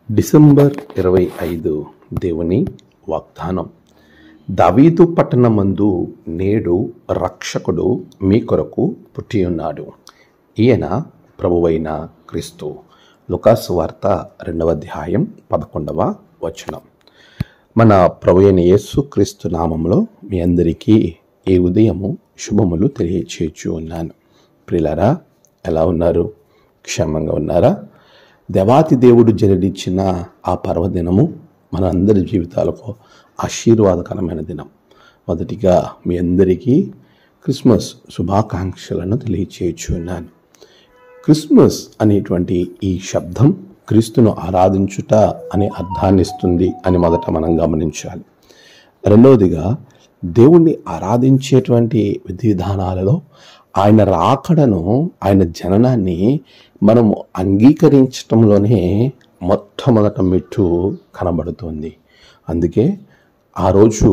December 25 దేవుని వాగ్దానం. దావీదు పట్టణమందు నేడు రక్షకుడు మీ కొరకు పుట్టి ఉన్నాడు. ఈయన ప్రభువైన క్రీస్తు. లూకాసు వార్త 2వ అధ్యాయం 11వ వచనం. మన ప్రభువైన యేసు క్రీస్తు నామంలో మీ అందరికీ ఈ ఉదయము శుభములు తెలియచేయచ్చు ఉన్నాను. ప్రియులారా, ఎలా ఉన్నారు? క్షేమంగా ఉన్నారా? దేవాతి దేవుడు జన్మనిచ్చిన ఆ పర్వదినము మన అందరి జీవితాలకు ఆశీర్వాదకరమైన దినం. మొదటిగా మీ అందరికీ క్రిస్మస్ శుభాకాంక్షలను తెలియచేయుచున్నాను. క్రిస్మస్ అనేటువంటి ఈ శబ్దం క్రీస్తును ఆరాధించుట అనే అర్థాన్ని ఇస్తుంది అని మొదట మనం గమనించాలి. రెండవదిగా, దేవుణ్ణి ఆరాధించేటువంటి విధి విధానాలలో ఆయన రాకడను, ఆయన జననాన్ని మనము అంగీకరించటంలోనే మొట్టమొదట మెట్టు కనబడుతుంది. అందుకే ఆ రోజు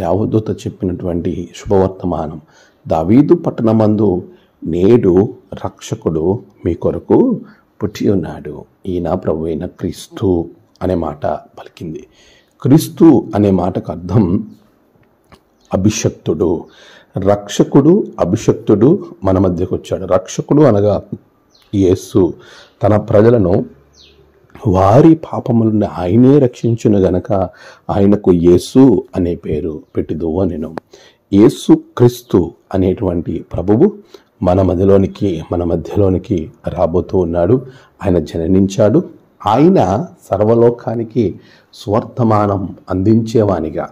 దేవదూత చెప్పినటువంటి శుభవర్తమానం, దావీదు పట్టణమందు నేడు రక్షకుడు మీ కొరకు పుట్టి ఉన్నాడు, ఈయన ప్రభువైన క్రీస్తు అనే మాట పలికింది. క్రీస్తు అనే మాటకు అర్థం అభిషక్తుడు. రక్షకుడు, అభిషక్తుడు మన మధ్యకు వచ్చాడు. రక్షకుడు అనగా యేసు తన ప్రజలను వారి పాపముల నుండి ఆయనే రక్షించును గనక ఆయనకు యేసు అనే పేరు పెట్టిదు అనెను. యేసు క్రీస్తు అనేటువంటి ప్రభువు మన మధ్యలోనికి రాబోతూ ఉన్నాడు. ఆయన జననించాడు. ఆయన సర్వలోకానికి స్వర్తమానం అందించేవానిగా,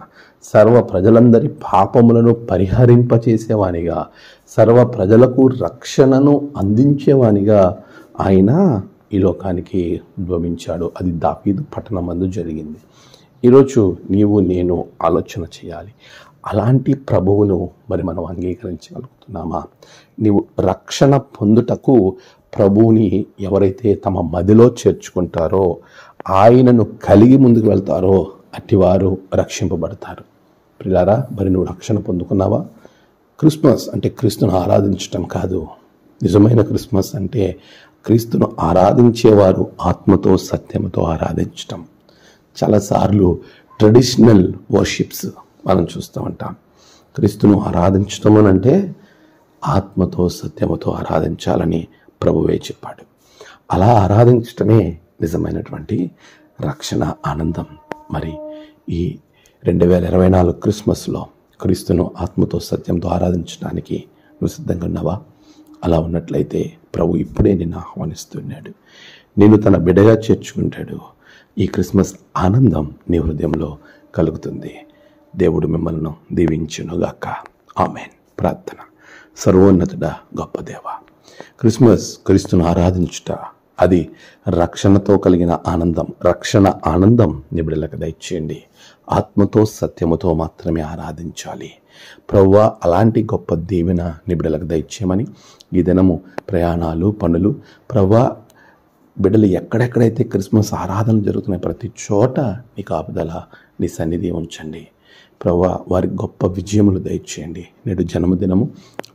సర్వ ప్రజలందరి పాపములను పరిహరింపచేసేవానిగా, సర్వ ప్రజలకు రక్షణను అందించేవానిగా ఆయన ఈ లోకానికి ఉద్భవించాడు. అది దావీదు పట్టణమందు జరిగింది. ఈరోజు నీవు నేను ఆలోచన చేయాలి, అలాంటి ప్రభువును మరి మనం అంగీకరించగలుగుతున్నామా? నీవు రక్షణ పొందుటకు ప్రభువుని ఎవరైతే తమ మదిలో చేర్చుకుంటారో, ఆయనను కలిగి ముందుకు వెళ్తారో అట్టివారు రక్షింపబడతారు. ప్రియులారా, మరి నువ్వు రక్షణ పొందుకున్నావా? క్రిస్మస్ అంటే క్రీస్తును ఆరాధించటం కాదు. నిజమైన క్రిస్మస్ అంటే క్రీస్తును ఆరాధించేవారు ఆత్మతో సత్యముతో ఆరాధించటం. చాలాసార్లు ట్రెడిషనల్ వర్షిప్స్ మనం చూస్తూ ఉంటాం. క్రీస్తును ఆరాధించటం అంటే ఆత్మతో సత్యముతో ఆరాధించాలని ప్రభువే చెప్పాడు. అలా ఆరాధించటమే నిజమైనటువంటి రక్షణ ఆనందం. మరి ఈ 2024 క్రిస్మస్లో క్రీస్తును ఆత్మతో సత్యంతో ఆరాధించడానికి నువ్వు సిద్ధంగా ఉన్నావా? అలా ఉన్నట్లయితే ప్రభు ఇప్పుడే నిన్ను ఆహ్వానిస్తున్నాడు. నేను తన బిడ్డగా చేర్చుకుంటాడు. ఈ క్రిస్మస్ ఆనందం నీ హృదయంలో కలుగుతుంది. దేవుడు మిమ్మల్ని దీవించునుగాక. ఆమెన్. ప్రార్థన. సర్వోన్నతుడా, గొప్ప దేవ, క్రిస్మస్ క్రీస్తును ఆరాధించుట అది రక్షణతో కలిగిన ఆనందం. రక్షణ ఆనందం నీ బిడ్డలకు దయచేయండి. ఆత్మతో సత్యముతో మాత్రమే ఆరాధించాలి. ప్రభువా, అలాంటి గొప్ప దీవెన నీ బిడ్డలకు దయచేయమని ఈ దినము ప్రయాణాలు, పనులు, ప్రభువా, బిడ్డలు ఎక్కడెక్కడైతే క్రిస్మస్ ఆరాధన జరుగుతున్నాయి ప్రతి చోట నీ కాపుదల, నీ సన్నిధి ఉంచండి. ప్రభువా, వారికి గొప్ప విజయములు దయచేయండి. నేడు జన్మదినము,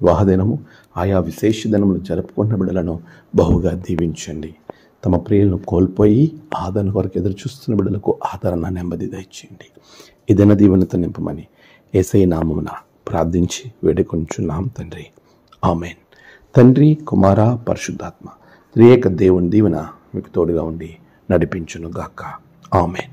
వివాహదినము, ఆయా విశేష దినములు జరుపుకున్న బిడ్డలను బహుగా దీవించండి. తమ ప్రియులను కోల్పోయి ఆదరణ కొరకు ఎదురు చూస్తున్న బిడ్డలకు ఆదరణ, నెమ్మది దయచేయండి. ఇదైనా దీవెనతో నింపమని యేసయ్య నామమున ప్రార్థించి వేడుకొంచున్నాం తండ్రి. ఆమెన్. తండ్రి, కుమార, పరిశుద్ధాత్మ త్రియేక దేవుని దీవెన మీకు తోడుగా ఉండి నడిపించును గాక. ఆమెన్.